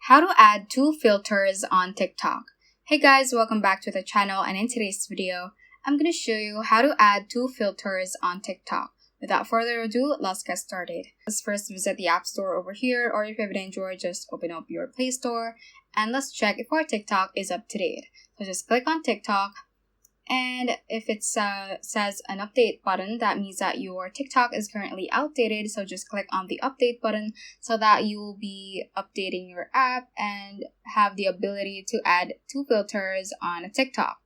How to add 2 filters on TikTok. Hey guys, welcome back to the channel, and in today's video, I'm going to show you how to add 2 filters on TikTok. Without further ado, let's get started. Let's first visit the App Store over here, or if you have an Android, just open up your Play Store and let's check if our TikTok is up to date. So just click on TikTok, and if it says an update button, that means that your TikTok is currently outdated. So just click on the update button so that you will be updating your app and have the ability to add 2 filters on a TikTok.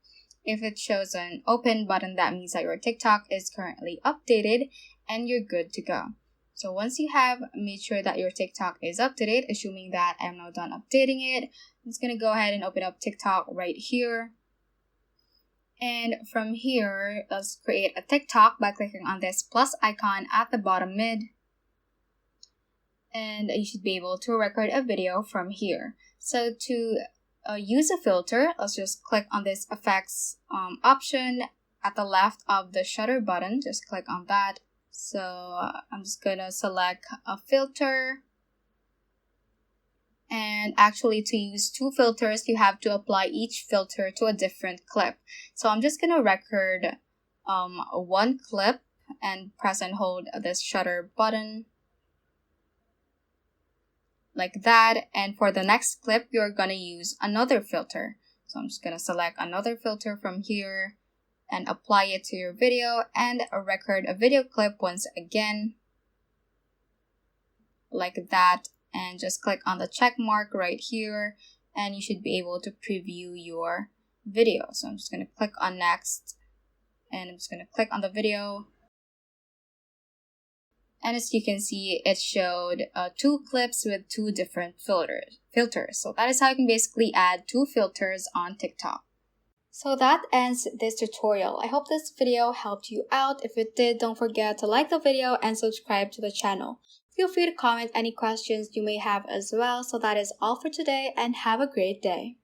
If it shows an open button, that means that your TikTok is currently updated and you're good to go. So once you have made sure that your TikTok is up to date, assuming that I'm now done updating it, I'm just going to go ahead and open up TikTok right here. And from here, let's create a TikTok by clicking on this plus icon at the bottom mid. And you should be able to record a video from here. So to use a filter, let's just click on this effects option at the left of the shutter button. Just click on that. So I'm just gonna select a filter. And actually, to use 2 filters, you have to apply each filter to a different clip. So I'm just gonna record one clip and press and hold this shutter button like that. And for the next clip, you're gonna use another filter. So I'm just gonna select another filter from here and apply it to your video and record a video clip once again like that. And just click on the check mark right here and you should be able to preview your video. So I'm just going to click on next and I'm just going to click on the video. And as you can see, it showed 2 clips with 2 different filters. So that is how you can basically add 2 filters on TikTok. So that ends this tutorial. I hope this video helped you out. If it did, don't forget to like the video and subscribe to the channel. Feel free to comment any questions you may have as well. So that is all for today, and have a great day.